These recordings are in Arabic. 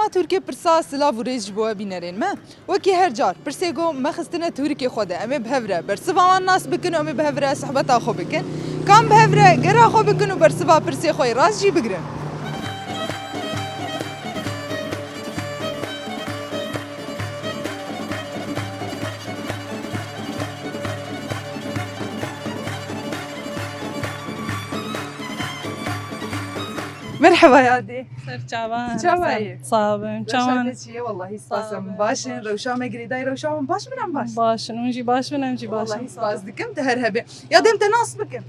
دما ترکیه پرسا سلاو و ریج بوا بینرین ما وکی هر جار پرسیگو مخستنه ترکیه خوده امی بهوره برسوا ناس بکن امی بهوره صحبت خو بکن کام بهوره گرا خو بکن و برسوا پرسی خوی راست جی بگرن مرحبا يا دي سرچاوان چاوایی صابم چاوان روشا چیه والله سپاسم باشین روشا مگریدای روشا باش منم باش باشن اونجی باش بنم جی باش والله سپاس دکم تهر هبه یادم تناس بکم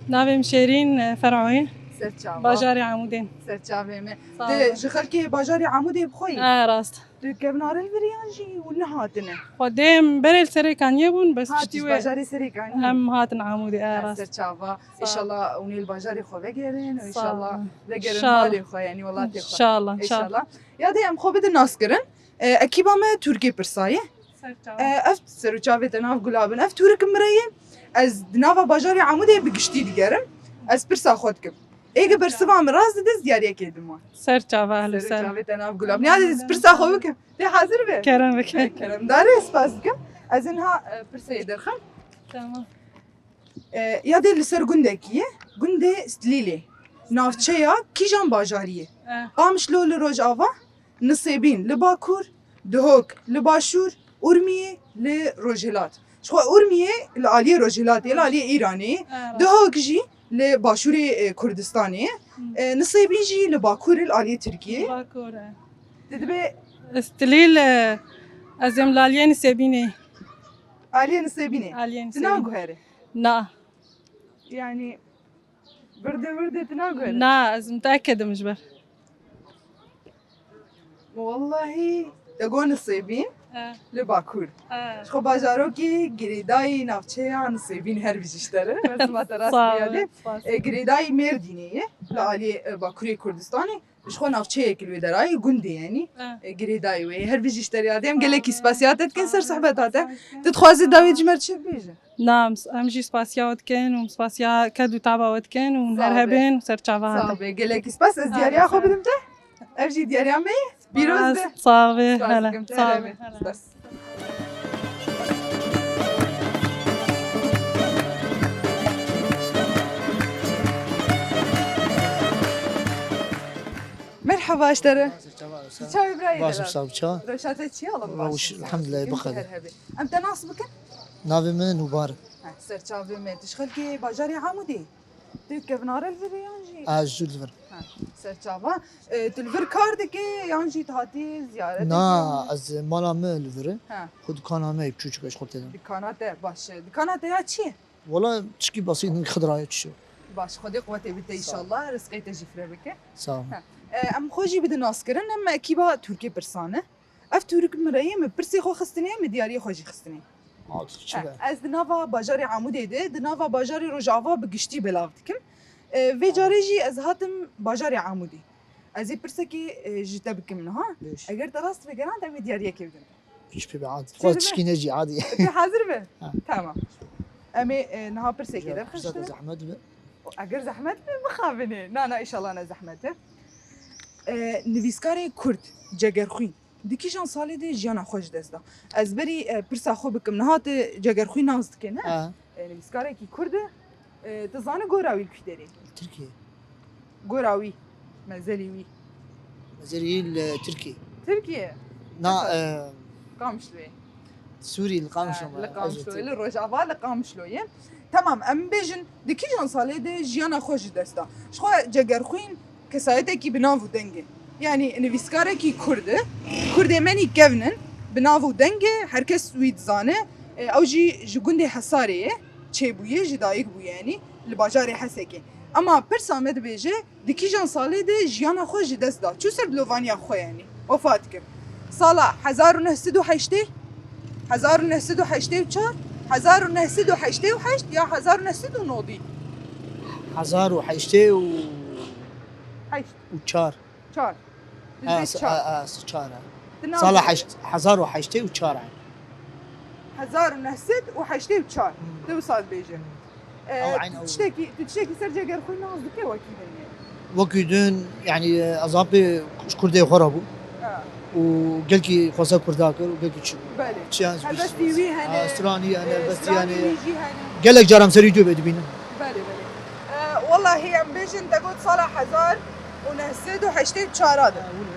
ناویم شیرین فرعوی سرچاوا باجاری عمودین سرچاوه مه صح. ده جخلكي باجاري عمودي بخوي راست ده كبنار الفريانجي ولا هاتنا خدیم بریل سری کانیه بون بس هاتش شتیوه باجاري سري كان هم هاتن عمودی راست سرچاوا ان شاء الله وني الباجاري خو بگرين وان صح. شاء الله إن بگرين شاء الله. مالي خو يعني والله ان تخو شاء الله ان شاء الله يا دي ام خو بده ناس كرن اكيبا ما تركي برسايه اف سرچاوه تناف گلابن اف تورك مريه از دناوا باجاري عمودي بگشتي ديگرم از برسا خودكم ايگه برسوا مراز دز دیاری کدیم سرچاوا اهل سر سرچاوه تناف گلاب نيادي برسا خو بكم دي حاضر به کرم بکن كلام داري سباس بكم از انها برسا يدرخم تمام يا دي لسر گندكيه گنده ستليلي نافچه كيجان باجاريه قامش لو لروج آوا نصيبين لباكور دهوك لباشور أرمية لروجهلات شو أرمية العالية روجهلات العالية إيرانية دهوك جي لباشوري كردستاني نصيبين جي لباكور العالية تركية باکوره تدبي استلیل از املالین سبینه عالية نصيبيني آلین تناغو سبینه هاري نه يعني بردة تناغو هاري نه از متأکدم مجبر والله تقول نصيبين لباكور شو باجاروكي جريداي نافچه نصيبين هر بيجشتره بس ما تراس بياده جريداي مردينية لعالي باكوري كردستاني شو نافچه كل ودراي جندي يعني جريداي وي هر بيجشتره يادم قال لك سباسياتت كنسر صحبتاته تتخوازي داوي جمر چه بيجه نعم امجي سباسيا كان وسباسيا كادو تابا كان ونهربين سرچاوا صافي قال لك سباس دياري اخو بدمته افجي دياري عمي بيروز به صافي هلا صافي بس مرحبا اشترى شو ابراهيم باشم صاحبچا روشاتي چی الله روش الحمد لله بخير انت ناصبك ناوي من مبارك سر چاوي من تشخل كي باجاري عمودي تكف نار الفريانجي اجل سر چاوا تلفر كاردك يانجي تهاتي زيارة نا از مالا مل وره ها خود کانامه küçükش خورد dedim. دكانات باش دكانات يا چی Valla çıkı basit خضرايا تشو باش خدي قوتي بنت ان شاء الله رزقي تجفره بك sağ ol. ام خوجي بده ناسكرن اما كيبا تركي برسانه اف ترك مريه برسي خو خستني مدياري خوجي خستني از دناوا باجاري عمودي ده دناوا باجاري روجاوا بگشتي بلافتكم في جاريجي از هاتم باجاري عمودي از برسكي جيتا بكم منها ليش؟ اگر درست بگران ده مدياري كيفدن Hiçbir bir عادي. خلاص تشكي نجي عادي. في حاضر به تمام امي نها برسي كده فرصة زحمة به. اگر زحمت مخابنه نا ان شاء الله انا زحمته نویسکار کرد جگرخوی دیکیشان سالی دی جیانا خوش دستا از بری پرسا خو بکم نهات جگرخوی ناز کنه نویسکار کی کرد تزانه گوراوی کشدری Türkiye. گوراوی مزلیوی مزاري تركي. ترکیه نا قامشلوی سوري القامشة. لقامشلوی لروجاوا لقامشلوی تمام ام بیجن دیکیشان سالی دی جیانا خوش دستا شخوا جگرخوین كسايته كي بنافو دنجي يعني نفيسكارة كي كردة مني كفنن بنافو دنجي هركس ويد زانه او جي جوندي حساريه تشيبويه جدايق بو يعني الباجاري حسكي اما برسامد بيجي ديكي جان صالي دي جيانا خو جي دست دا چو سر بلوفانيا خو يعني وفاتكم صالة 1908 1908 1908 يا 1909 حزار وحيشتي حيش وشار. چار شار. صالح حزار وحيشتي وشار. 1908 تو سال بيجي تشتكي سرجة قرخوي ناز دكي وكيدني وكيدون يعني أصابي كردي خرابو. وقلكي خوسا كرداكر وقلكي شو بله شان هلبستی وی هنه استراني انا بس استرانی يعني ویجی هنه قالك جرام سري دوب ادبينا بله بله والله ام بیشن تقول سال 1984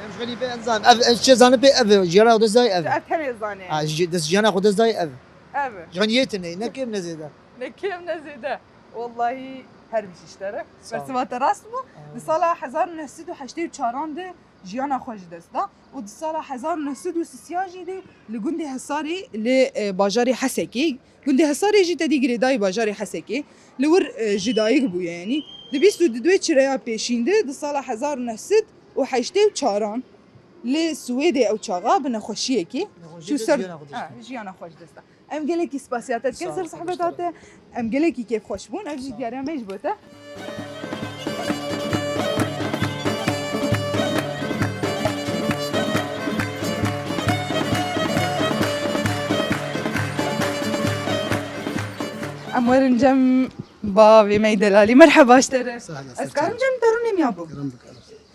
مش غني بي انزان اف شي زان بي اف جرا ودز داي اف افهم زانه دس جانا خدز داي اف evet غنيتني نكيم نزيدا نكيم نزيده والله هر بیش اشتره صح. بس ما تراست مو دی سال 1984 ده جیانا خوش دستا و دی سال 1933 ده لگوندی حساری ل باجاری حسکی گوندی حساری جی تدی گریدای باجاری حسکی لور جدایی بو یعنی دی 22 چریا پیشینده دی سال 1984 ل سوئد او چاغا بنخوشیه کی شو سر جیانا خوش دستا ام گلکی سپاسیاتت کن سر صحبتات ام گلکی کیف خوش بون اف جی دیاره میج بوده امورن جم بابي ميدلالي مرحبا اشترى اسكارم جم ترونيم يا ابو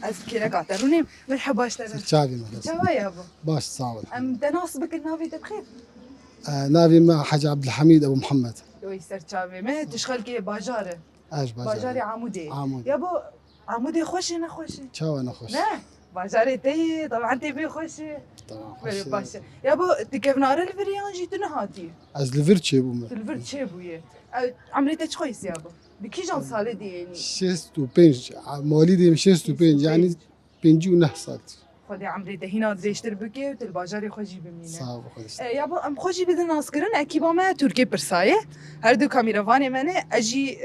از كيرا قاطرونيم مرحبا اشترى شعبي جوا يا ابو باش صاول ام تناصبك النافي بخير نافي مع حاج عبد الحميد ابو محمد وي سر شابي ما تشغل كي باجاره ايش باجاري عمودي عمود يا ابو عمودي خوش انا خوش شو انا خوش لا باجاري تي طبعا تي بي خوش طبعا بري خوش باشا يا ابو تكيف نار الفريان جيت نهاتي از لفرتشي ابو تلفرت شيبويه عمليتك كويس يا ابو بكي جان صالة دي يعني شيستو بينج مواليدي شيستو بينج يعني بينجي ونحصلت خدي عمريته هنا دريشتر بكي وتلباجاري خوشي بمينه صعب خوش يا ابو ام خوشي بدنا ناسكرن اكيبا ما تركي برسايه هر دو كاميرافاني منه اجي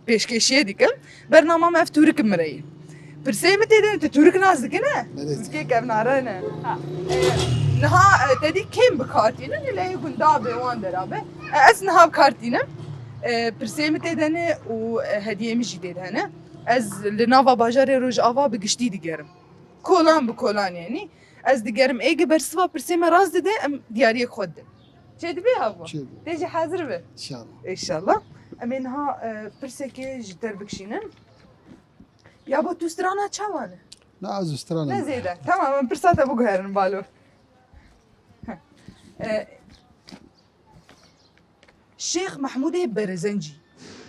پیشکشیه دیکم برنامه ما تورک مرایی پرسه متیدن تو تورک ناز دکنه مسکی کم نارنه نها تدی کم بکارتینه نلی گندا به وان درابه از نها بکارتینم پرسه متیدن و هدیه میشی دیدنه از لناوا باجار روز آوا بگشتی دیگرم کلان بکلان یعنی از دیگرم ایگ برسوا پرسه ما راز دیده ام دیاری خود ده چه دی هوا تيجي حاضر به ان شاء الله ان شاء الله امينها برسكي جتر بكشينن يا ابو توسترانا تشاوانه لا از استرانا لا زيده تمام برساتا بقهرن بالو الشيخ محمود برزنجي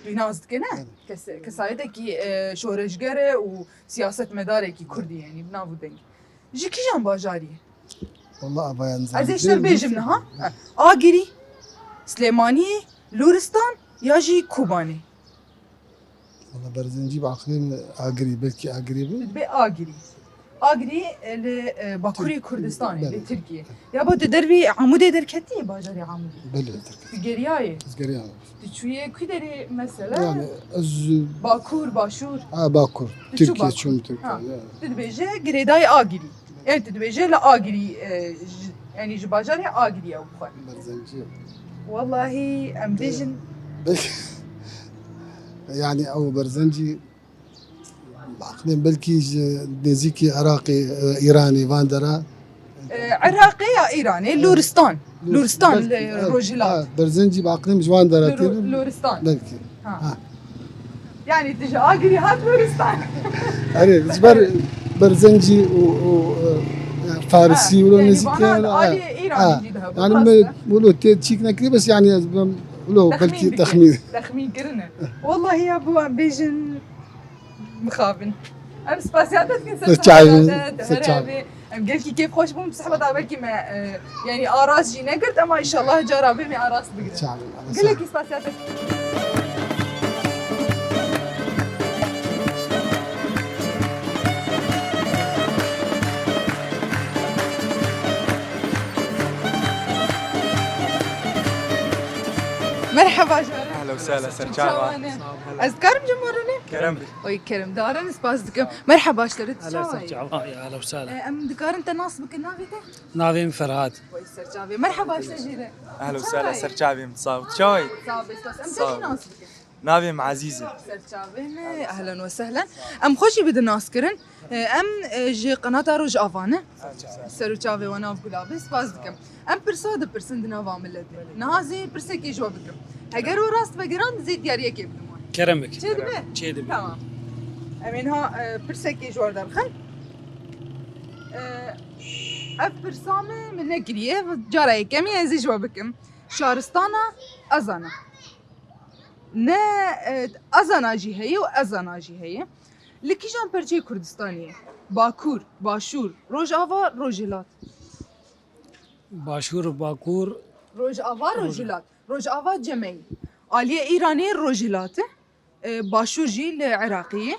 بنازد كنا كسايدكي شورشجره وسياسه مداركي كردي يعني بنافو دنج جي كيجان باجاري والله ابا ينزل از اشتر بيجمنها آگری سليماني لورستان يا جي كوباني والله برزنجي بعقلي اقري بلكي اقري تدبي آگری لباكوري كردستان لتركيا يا بو تدربي عمودي دركتي باجاري عمودي بلي تركي تجرياي اسقري تشويه كدري مثلا يعني از باكور باشور باكر تشو تركيا شو باكور. تركيا تدبي جا جريداي آگری يعني تدبي جا لا آگری يعني جباجاري آگری او بخار برزنجي والله ام بيجن يعني او برزنجي بعقلين بلكي نزيكي عراقي ايراني فاندرا عراقي يا ايراني لورستان روجلات برزنجي بعقلين مش فاندرا لورستان بلكي يعني تجي اقري هات لورستان اري برزنجي و فارسي ولا نزيكي ايراني يعني ولو تشيك نكري بس يعني ولو بلكي تخمين كرنا والله يا ابو بيجن مخابن ام سباسياتك كنسر ام قلت كيف خوش بوم بصحبه دابلكي ما يعني اراس جينا قلت اما ان شاء الله جرى بمي اراس بقدر قل لك سباسياتك مرحبا جارة اهلا وسهلا سرجان اذكر مجمورني كرم وي كرم دارن سباس دكم مرحبا اشتريت هلا سرجان يا اهلا وسهلا ام دكار انت ناصبك النافته نافي من فرهاد وي سرجابي مرحبا اشتريت اهلا وسهلا سرجابي متصاوب شوي صابي بس ام صابي. تجي ناصبك نافي مع عزيزه سرجابي اهلا وسهلا ام خوشي بدنا ناسكرن ام جي قناه روج افانه سرجابي وانا بقلابي سباس دكم ام برسود برسند نافا ملت نازي برسكي جوابكم اگر وراست بگران زيد دياريه كيف كرمك چه تمام امين ها برسكي جوار درخن اف برسامه من نكريه جاري كمي ازي جوابكم شارستانا ازانا نه ازانا جی هي و ازانا جی هي لکیجان پرچه کردستانیه باکور باشور روجاوا روجلات باشور باكور روجاوا روجلات روجاوا جمعي آلیه ایرانی روجلات باشور جی لعراقیه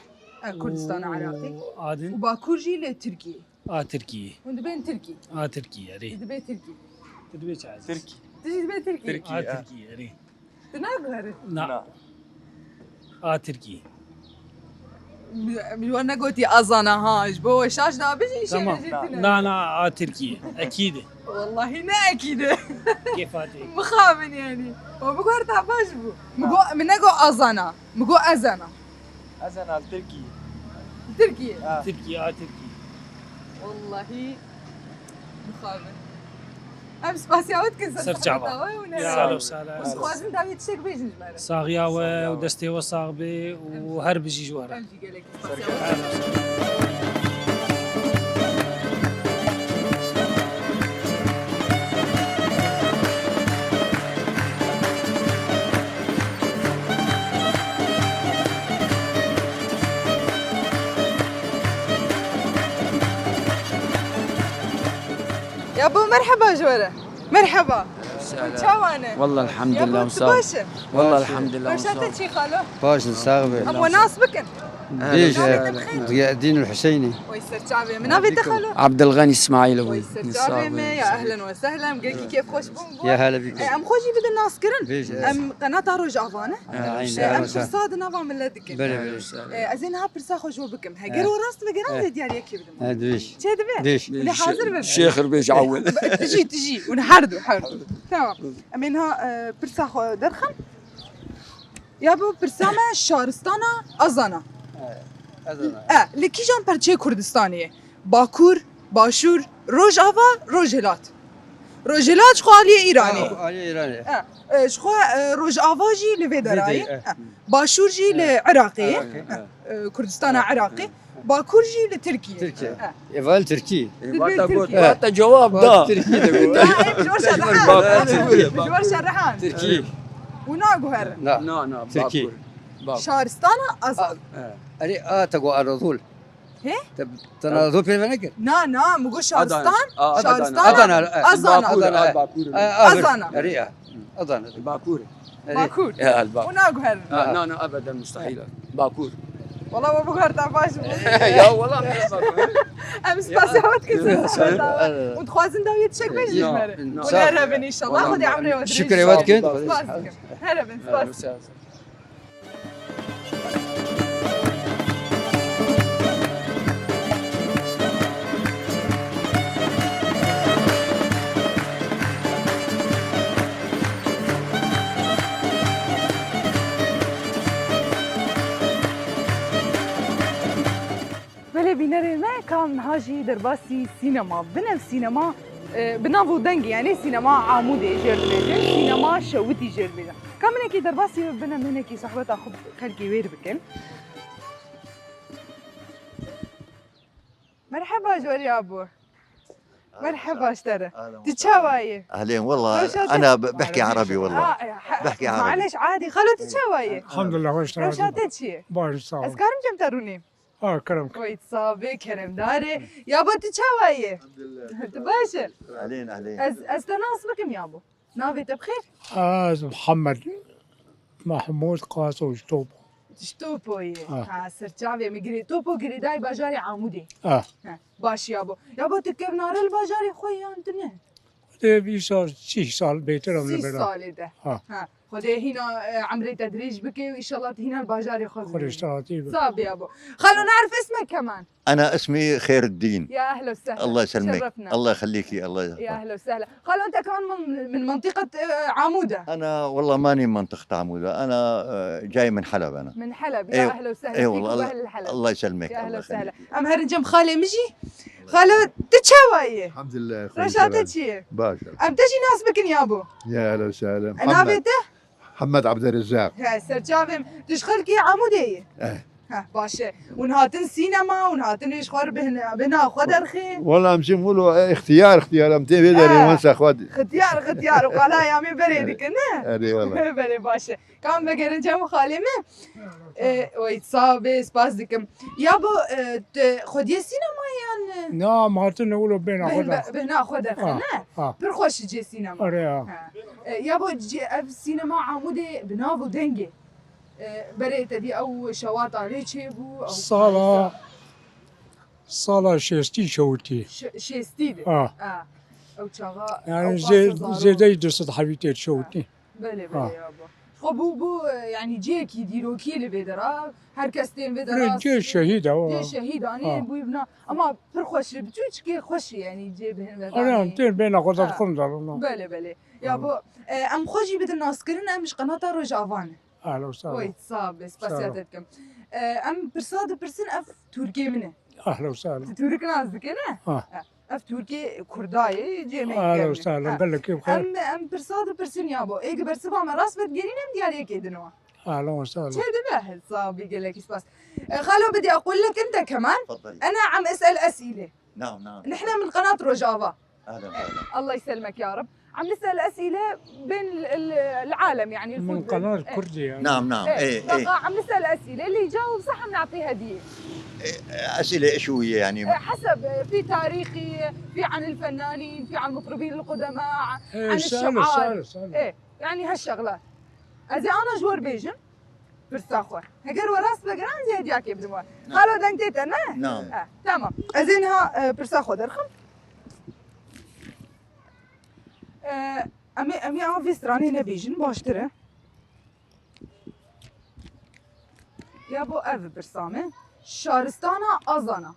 كردستان عراقي عادن وباكور جي لتركيا تركيا وندبين تركي تركيا ري دبي تركي تدبي عايز تركي تجي دبي تركي تركي. تركيا ري تناغر نعم تركيا وانا قلتي ازانا هاج بو شاش دا بيجي شيء تمام لا تركيا اكيد والله هنا اكيد كيف هاتي مخابن يعني وبقول تعباش بو مقو من نقو ازانا مقو ازانا أزنا تركي تركيا تركيا والله مخابن امس باسياوت كنت سرجعوا يا هلا وسهلا خوازن داوي تشك بيجن جماله صاغياوة ودستي وصاغبي وهرب جي جوارا امشي قالك يا ابو مرحبا جوره مرحبا شوانا والله الحمد يا لله ابو مصاب تباشر والله الحمد لله باش مصاب انت شي خالو باش نصاغبي ابو ناس بكن بيش ضياء الدين الحسيني ويسر شعبي من ابي دخلوا عبد الغني اسماعيل ابوي ويسر شعبي يا اهلا وسهلا قلت كيف خوش بوم يا هلا بك ام خوشي بدنا ناسكرن بيش ام قناه روج افانا ام عين فرصاد نافا من لدك بلا ازين ها برسا خوش بكم هاجر وراست بقرا ديال يكي بدنا هاد بيش شي دبي بيش اللي حاضر بس الشيخ ربيش عول تجي ونحردو تمام امينها برسا خو درخن يا بو برسامه شارستانا ازانا لکیجان پرچه کردستانیه باکور باشور روجاوا روجلات روجلات خوالی ایرانی علي ايراني شخوا روجاوا جی لویدرایی باشور جی لعراقی کردستان عراقي باكور جي لتركيا تركيا يفعل تركي حتى جواب ده تركي تقول مجوار شرحان مجوار شرحان تركي وناقو هر لا تركي شارستانا أزل أري تقول على طول هي؟ تناظر في الفنكر نا مقول شارستان شارستان أذانا أذانا أري أذانا باكور باكور يا الباكور وناقو هر لا ابدا مستحيل باكور والله ما بقهر تعباش يا والله امس باسيوت كنت وتخوازن داوية تشك بيش جمرة ونهربن ان شاء الله خذي عمري ودري شكرا يا واد كنت هربن سباس بله بینر ما کام هاجی در باسی سینما بنف سینما بنافو دنگی یعنی سینما عمودی جربیدن سینما شوتی جربیدن کامنه کی در باسی بنا منه کی صحبت اخو خلقي وير بكن مرحبا جوري ابو مرحبا اشترى تتشاواي اهلين والله انا بحكي عربي والله بحكي عربي معلش عادي خلو تتشاواي الحمد لله وش روش هاتتشي باش صار اسكارم جم تروني كرمك كويت صابي كرم داري يابا تتشاواي تباشر اهلين استناص بكم يابا نافي تبخير محمد محمود قاسو شطوب تشتوبوي سرچاوي ميغري توبو غريداي باجاري عمودي باش يابا تكب نار الباجاري خويا انتنه ده 20 سال بيتر من 6 سال ده خدي هنا عملي تدريج بكي وان شاء الله هنا الباجاري خذ اشتراطي صاب يابا خلونا نعرف اسمك كمان انا اسمي خير الدين يا اهلا وسهلا الله يسلمك شرفنا. الله يخليكي الله يا اهلا وسهلا خلو انت كمان من منطقه عموده انا والله ماني من منطقة عمودة انا جاي من حلب انا من حلب يا اهلا وسهلا اي فيكم والله اهل الحلب الله يسلمك يا اهلا الله وسهلا يخليك. ام هرجم خالي مجي خالو تتشاواي الحمد لله رشاتتشي باشا ام تجي ناس بكن يابو يا اهلا وسهلا انا بيته محمد عبد الرزاق يا سرجافم تشخلكي عمودي ها باشه ونهاتن سينما ونهاتن ايش خور بنا خو درخي والله امشي نقولوا اختيار امتى بدري وانسى خود ختيار وقالا يامي بريدك نه ادي والله بله باشه كم بگرن جمع خالمه ويتصاب سپاس دکم یابو خودی سینما یان نه مارتن نقولوا بين خدا بنا خود درخه نه پر خوش جی سینما آره یابو جی اف سینما عمود بنا و دنگه برای تدی او شواط علی چه بو او صالة شيستي شوتي شستید او چاغا يعني زي درست حبيتي شوتي بله یابو خب بو يعني جيكي ديروكي اللي بدرا هر کس تين بدرا جي شهيدة جي شهيد اني بو ابنا اما پر خوش بتوش كي خوش يعني جي بهن أنا أمتين بين خدا خندر بله يابو ام خوشي بد الناس كرن امش قناه رجافان أهلا وسهلا وي صاب سباسياتكم ام برصاد برسن اف تركي منه أهلا وسهلا ترك نازك انا اف تركي كرداي جيمي أهلا وسهلا قال لك كيف خير ام برصاد برسن يابو ايك برسبا ما راس بتجرين ام دياري كيدنوا أهلا وسهلا شو ده صابي قال لك بس خلو بدي اقول لك انت كمان تفضلي انا عم اسال اسئله نعم نحن من قناه رجافا اهلا وسهلا الله يسلمك يا رب عم نسال اسئله بين العالم يعني من قناة كردي يعني. نعم ايه عم نسال اسئله اللي يجاوب صح بنعطيه هديه اسئله شو هي يعني حسب في تاريخي في عن الفنانين في عن المطربين القدماء عن الشعار ايه يعني هالشغلات ازي انا جور بيجن برساخور هجر وراس بقران زي جاكي بدموا قالوا دنتيت انا نعم تمام ازينها برساخو درخم امي في ستراني نبيجن باشتره يا بو اف برسامه شارستانا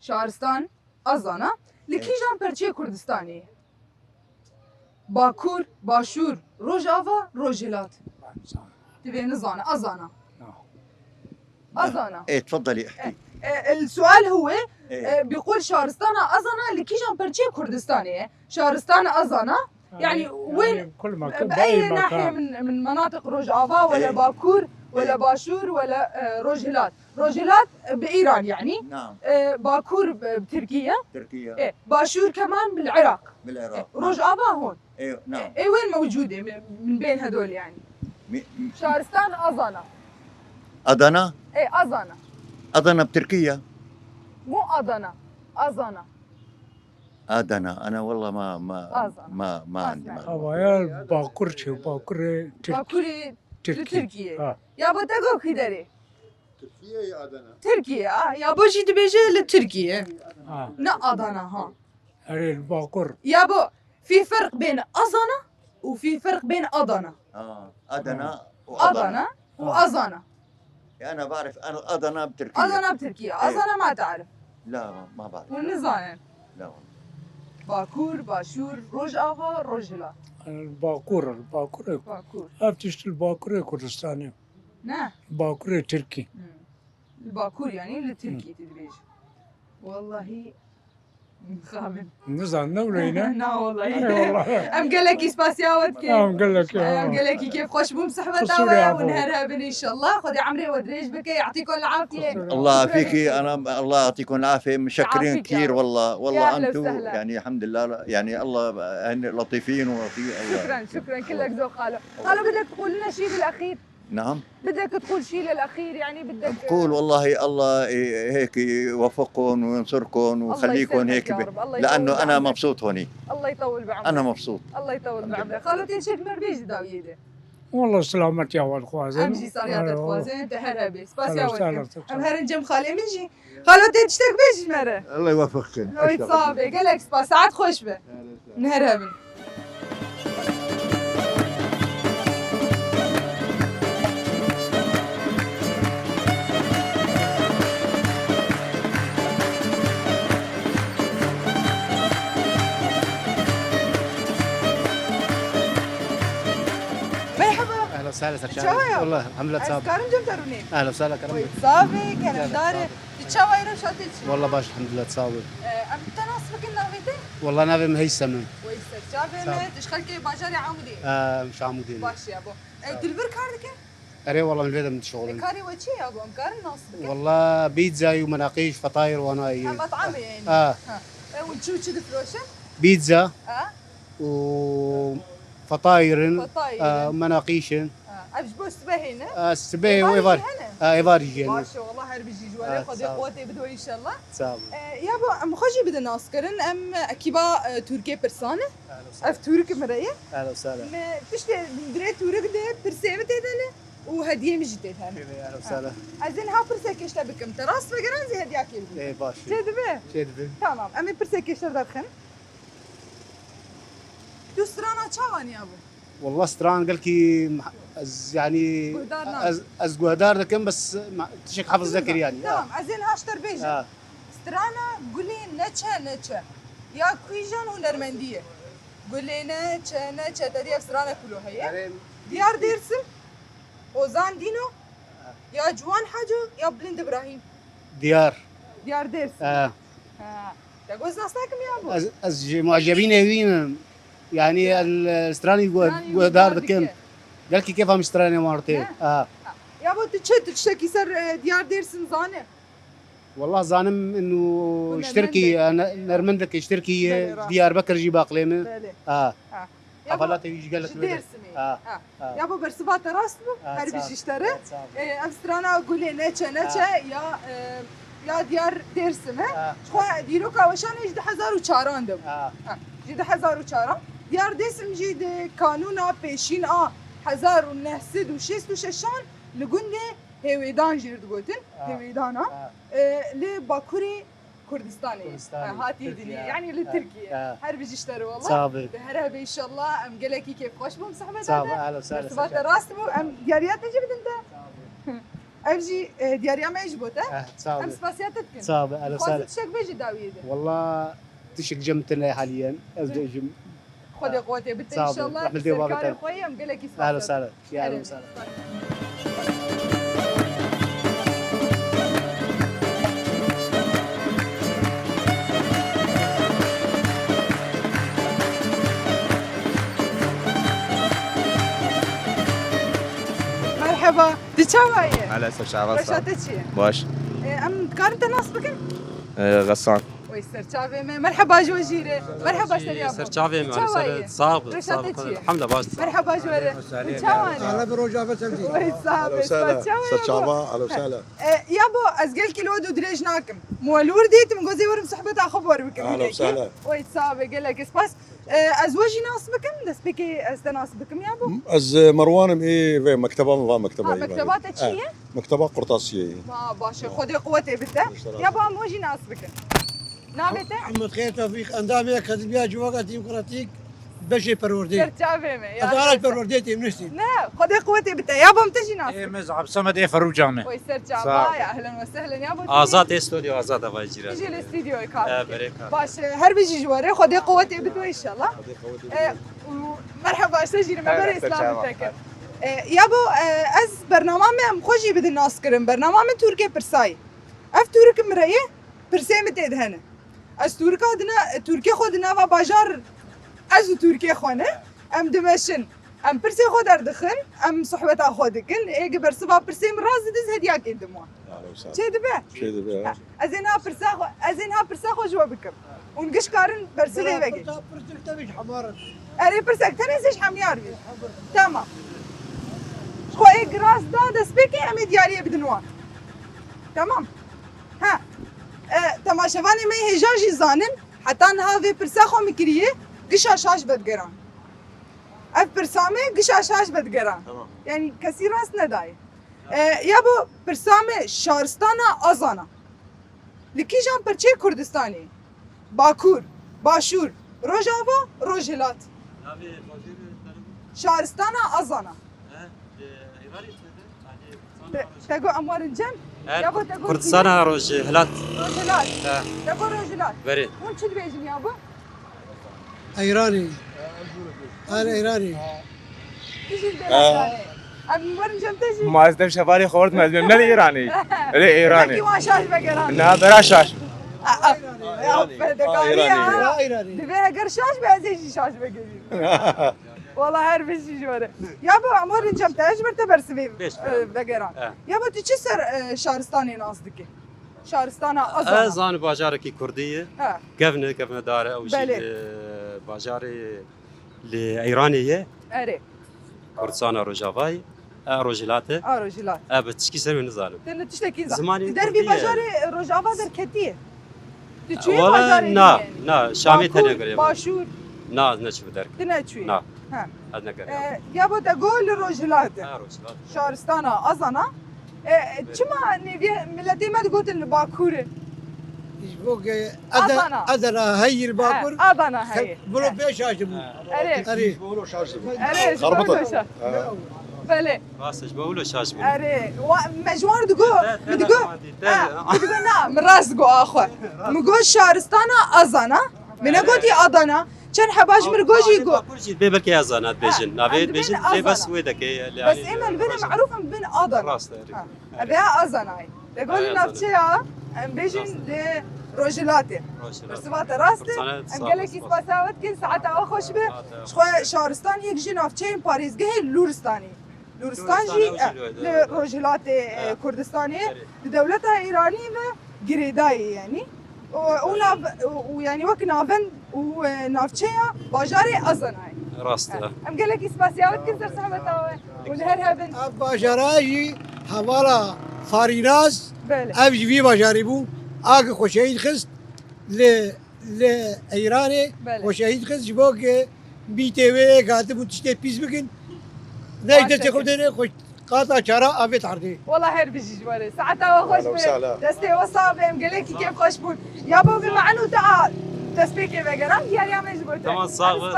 شارستان ازانا لكيجان پرچه كردستاني باكور باشور روجافا روجيلات تبي نزانة أزانا ايه تفضلي احكي السؤال هو إيه؟ بيقول شهرستان أزانا اللي كيجان برشي كردستاني شهرستان أزانا يعني وين كل مكان بأي ناحية من مناطق روجافا ولا إيه؟ باكور ولا باشور ولا روجيلات بإيران يعني نعم باكور بتركيا تركيا إيه باشور كمان بالعراق بالعراق روجافا هون ايه نعم إيه وين موجودة من بين هدول يعني شهرستان أزانا أدنا إيه أزانا أدنا بتركيا مو أدنا أزانا أدنا أنا والله ما أزانا. عندي أزانا. أبايا باكور باكوري تركي تركيا يا بو تقو كدري تركيا يا أدنى تركيا يا بو جيت بيجي لتركيا نا أدنا ها هاي الباكور يا بو في فرق بين أزانا وفي فرق بين أدنا أدنا أدنا وأزانا أنا بعرف أنا أدنا بتركيا أزانا بتركيا أزانا ما تعرف لا ما بعرف والنظام لا والله باكور باشور روجافا روجيلات الباكور باكور أفتشت الباكور كردستاني نه باكور تركي الباكور يعني التركي تدريج والله خامن نزعل نولينا لا والله والله ام قال لك سباسياوت كيف قال لك ام قال لك كيف خوش بوم خصوري صحبتها عفو. ونهارها بن ان شاء الله خذي عمري ودريج بك يعطيكم العافيه الله يعافيكي أنا الله يعطيكم العافية مشكرين يعافيك يا كثير رب. والله يا أهلا أنتم وسهلا. يعني الحمد لله يعني الله هن لطيفين شكرا كلك ذوق خالو بدك تقول لنا شيء بالاخير نعم بدك تقول شيء للاخير يعني بدك بقول والله الله هيك يوفقكم وينصركم ويخليكم هيك لأنه أنا مبسوط هوني الله يطول بعمرك أنا مبسوط الله يطول بعمرك خالو تنشك مربيج داويده والله سلامت يا ولد خوازن امجي صار يا خوازن تهربي سباس يا ولد ولد ام هرن جم خالي منجي خالو تنشتك بيش مره الله يوفقك لو يتصابي قال لك سباس ساعات خوش به نهربي اهلا وسهلا شاوية؟ والله الحمد لله تصاب كارم جم تروني اهلا وسهلا كرم ويتصابي كلام داري تشاوي رشاتي والله باش الحمد لله تصاب ام تناسبك النغيتي والله نافي مهيسم ويستشافي تشخلكي باجاري عمودي مش عمودين باش يا ابو دلبر كاردك اري والله من البيت من الشغل. كاري وشي يا ابو امكار الناس بك والله بيتزا ومناقيش فطاير وانا مطعم يعني اه وتشو كذا فلوشة بيتزا فطاير وفطاير مناقيش ابش بوس بهنا السباي وايفار ايفار يجي ما شاء الله هربي جي جوالي خدي قوتي بدوي ان شاء الله صعب. يا ابو ام خوشي بدنا ناسكرن ام اكيبا تركيا برسانه اف تورك مريه اهلا وسهلا. تشتي دري تورك ده برسيمه تدله وهديه مجدت هنا اهلا وسهلا. عايزين ها برسكش تبكم تراس فقران زي هدياك يلبي ايه باش تدبه شدبه تمام امي برسكش تدخن دوسترانا تشاوان يا ابو والله ستران قال كي يعني از جهدار كم بس تشك حافظ ذكر يعني. تمام عايزين هاشتر بيجي سترانا قولي نتشا يا كويجان ونرمنديه قولي نتشا تدي سترانا كله هي ديار ديرسم اوزان دينو يا جوان حاجو يا بلند ابراهيم ديار ديرسم تجوز ناساكم يا ابو از معجبين هوين يعني الاستراني جهدار كم قال كي كيف هم استراني مرتين يا ابو تشتكي سر ديار ديرسم زانه والله ظانم انه اشتركي نرمندك اشتركي ديار بكر جي باقليمه حفلات يجي قال لك ديرسمي يا ابو برسبات راسبو هربي اشترى افسترانا اقول لي نتشا يا ديار ديرسمه شو ديروكا وشان يجد حزار وشاران دم جد حزار وشاران ديار ديرسم جد قانونا بيشين حزار ونهسد وشيست وششان لقنده هويدان جرد قوتن هويدانا لباكوري كردستاني هاتي دنيا يعني لتركيا هربي اشتروا والله صابر هربي ان شاء الله ام قالكي كيف خوش بهم صحبه صابر اهلا وسهلا صبات راسمو ام دياريات جبت انت ابجي دياريا ما يجبوته ام سباسياتك صابر اهلا وسهلا تشك بيجي داويد والله تشك جمتنا حاليا جم خذي قوتي بنت ان شاء الله كاري خويا ام قالكي اهلا وسهلا يا اهلا وسهلا. مرحبا تشاوي على اساس شعب رشاتتشي باش ام كارنت ناس بكن غسان ويسر تشافي مرحبا جوجيري مرحبا سريابو سرچاوي صعب الحمد لله باش مرحبا جواري تشاوي اهلا بروجا فتلتي ويسابي سرچاوا اهلا وسهلا يابو ازقل كيلو ودو دريج ناكم مولور ديت من جوزي ورم صحبتها خبر بكم اهلا وسهلا ويسابي قال لك اسباس ازواجي ناس بكم دس بكي استناس بكم يابو از مروان ايه في مكتبه مكتبه مكتبات اتشيه مكتبه قرطاسيه ما باشا خذي قوتي بته يابو اموجي ناس بكم نابته محمد خير توفيق اندامي كذبيا جوغا ديمقراطيك بشي پروردي تشافي يا ادارة پروردي منسي لا خذي قوتي بته يابو متجي ناس مزعب صمد فروجانه ويسر جابا يا اهلا وسهلا يابو ازاد استوديو ازاد باجيرا تجي الاستديو يكار بريكا باش هربي جي جواري خذي قوتي بتو ان شاء الله مرحبا سجل ما بري اسلام تكر يابو از برنامج ام خوشي بد الناس كرم برنامج تركيا برساي اف ترك مريه برسيمه تدهنه از ترکیه خود نوا باجار از ترکیه خونه ام دمشن ام پرسی خود دخن ام صحبت خود کن ایگ برسبا پرسیم راز دز هدیه کندموا چه دبه از اینها پرسا خو جواب بکم اون گش کارن برسله بگی اری پرسک تنیزش حمیار بی تمام خو ایگ راز دا دست بکی امی دیاریه بدنوا تمام ها تماشاوانی می هجاجی زانن حتی نها وی پرسا خو میکریه گشا شاش بدگران اف پرسامه گشا شاش بدگران یعنی کسی راست ندای یا بو پرسامه شارستانا آزانا لکی جان پرچه کردستانی باکور باشور روجاوا روجلات شارستانا آزانا تگو اموار الجن يابا تقول كردستان روجلات تقول روجلات بري وين شو بيجي يابا؟ ايراني انا ايراني تجي البلد ام ورن جم تجي ما ازدم شفاري خورت مزمن من الايراني لا ايراني ما شاش بقران لا براشاش ايراني دبي قرشاش بعزيز شاش بقري والله هر بشي جوره يا بو عمر انجم تاج مرتبر سبي بقران يا بو تشي سر شهرستاني نازدكي شهرستان ازانا ازان باجاركي كرديه ها كيفنا داره او شيء باجاري لايرانيه اري كردستان روجافاي روجلاته رجلات بتشكي سر من زالم تن تشتكي زماني دربي باجاري روجافا در كتيه تشوي ولا باجاري نا شامي تاني قريب باشور نا نشوف درك تنشوي نا ها ادنا قريب يا بو تقول رجلات روجلات شهرستان ازانا چما نيفي ملتي ما تقول الباكوره فوق أدنى. أدنى هي الباكور ادانا هي بلو بيش عجبو اري أري اري خربطه بله راسش بقوله شاش بقول اري مجوار تقول تقول نعم راس جو اخو مقول شهرستان ازانا من قلتي ادانا كان حباش مرقوجي يقول كل بيبلك يا زانات بيجن نافيت بيجن ليه بس ويدك بس اما البنت معروفه من ادانا راس ابيها ازانا هاي تقول نفتيها بيجن رجلاتي برسبات راسته انقلك يسباساوت كل ساعة خوش به شخوة شهرستان يك جي نافچين باريس جهي لورستاني لورستان جي لرجلاتي كردستاني لدولتها إيراني و جريداي يعني ويعني وك نافن ونافچيا باجاري أزناي راسته انقلك يسباساوت كل سر صحبتها والهرها بنت باجاراجي حوالا فاريناز بله أبجي في باجاري بو آگ خوشید خست ل ایرانه بله. خوشید خست جبو که بی تی وی کاته بود تشتی پیش بکن نه دست خود نه خوش قاطع چرا آبی تردی والله هر بيجي جواري ساعتها خوش دستي وصاب مقلكي كيف خوش بون يا بو بمعنو تعال تسبيك بقرا يا ما يجبوت تمام صاغ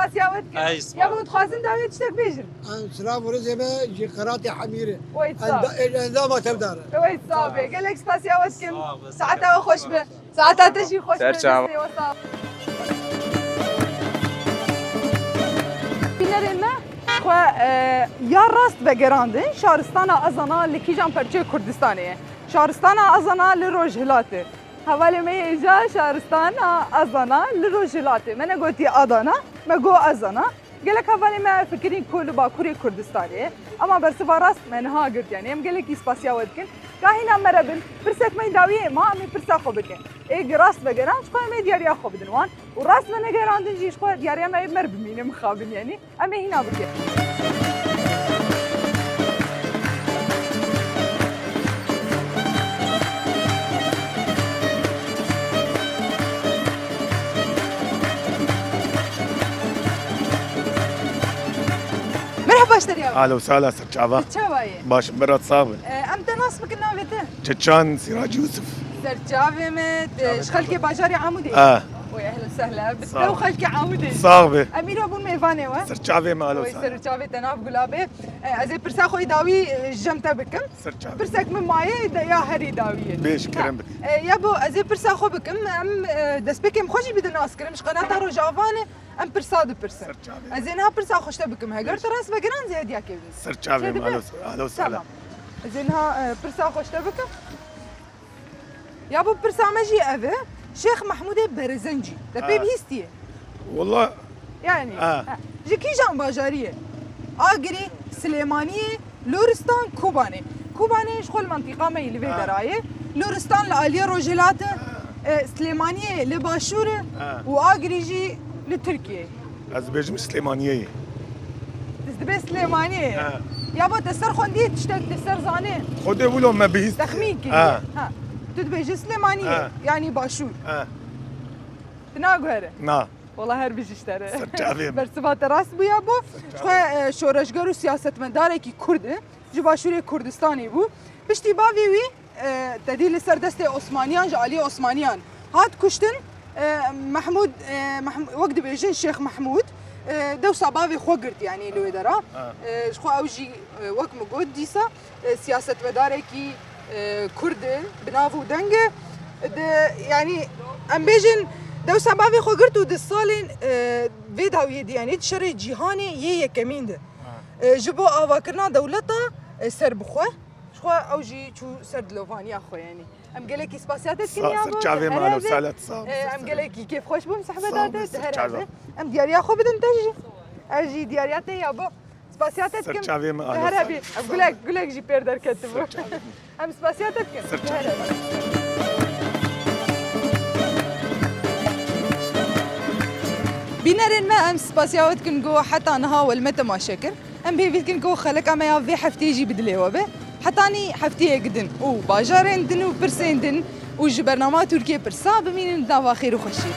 اي يا بو تخازن داوي تشتك بيجن سلام ورزمه جي قراتي حميره ويتصاب عندما تبدار ويتصاب قال لك سباسيا وسكن ساعتها خوش به ساعتها تجي خوش به دستي وصاب بينرما خو یا راست بگراندن شهرستان ازانا لکیجان پرچه کردستانیه شهرستان ازانا لروجهلاته حوالی می ایجا شهرستان ازانا لروجهلاته من گوتی آدانا مگو ازانا گلک حوالی ما فکرین کل باکوری کردستانیه اما برسوا راست من ها گرد یعنی ام گلک اسپاسیا ودکن گاهینا مربن پرسک من داویه ما می پرسا خو بکن ای راست بگران شخو می دیاریا خو بدن وان و راست من گراندن جی شخو دیاریا ما مرب مینه مخابن یعنی اما هنا بکن مرحبا اشتري اهلا وسهلا ست شعبان تشاوي باش مرات صابر امتى ناصبك النافته تشان سراج يوسف سرجافي مت شخلكي باجاري عمودي ويا اهلا وسهلا بتلو خلكي عمودي صاغبه امير ابو الميفاني و سرچاوي مالو سهلا سرجافي تناف غلابه ازي برسا خو داوي جمتا بكم سرچاوي برسك من مايه يا هري داويه بيش كرم بك يا بو ازي برسا خو بكم ام دسبكم خوشي بدنا ناس كرم مش قناه رو جافانه ام برسا دو برسا ازينها برسا خوشته بكم هاجر تراس بقران زياد يا كيف سرچاوي مالو اهلا وسهلا زينها برسا خوشته بكم يا بو برسامجي أبي شيخ محمود برزنجي ده بيب هيستيه والله يعني جي جان باجاريه اجري سليمانيه لورستان كوباني شغل منطقه ما اللي درايه لورستان لاليه روجلاته سليمانيه لباشوره واجري جي لتركيا ازبيج سليمانيه تزدبي سليمانيه يا بو تسر خوندي تشتك تسر زاني خدي ولو ما بيست تخمين كده تدبي سليمانيه يعني باشور تناقهره نا والله هر بيجي اشتري سرچاوي برسبات راس بو يا بو شورشگر و سیاستمدار کی کرد جو باشوری کردستانی بو پشتی باوی وی تدیل سر دست عثمانیان جالی عثمانیان هات کشتن محمود وقت بیجن شیخ محمود دو سباوی خو گرت يعني لو درا خو اوجي وقت مگود دیسا سیاستمدار کی كردن بنافو دنگه يعني ام بيجن دو سبابي خو قرتو د سالين فيداو يدي يعني تشري جهاني يي كمين ده جبو اواكرنا دولتا سر بخو شو اوجي شو سر دلوفانيا خو يعني ام قالك سباسياتك كنيا سر چاوي مالو سالت صاب ام قالك كيف خوش بم صحبه دادت ام دياريا خو بدن تجي اجي ديارياتي يا بو سباسياتكم سرچاوی ما هربي اقول لك جي بيردر كتبو ام سباسياتكم بينرن ما ام سباسياتكم جو حتى نهاول متى ما شكر ام بيفيتكم جو خلك اما يا في حفتيجي بدليوه به حتى اني حفتي قدن وباجارين دن وبرسين دن وجبرنامات تركيا برسا بمين دافا خير وخشي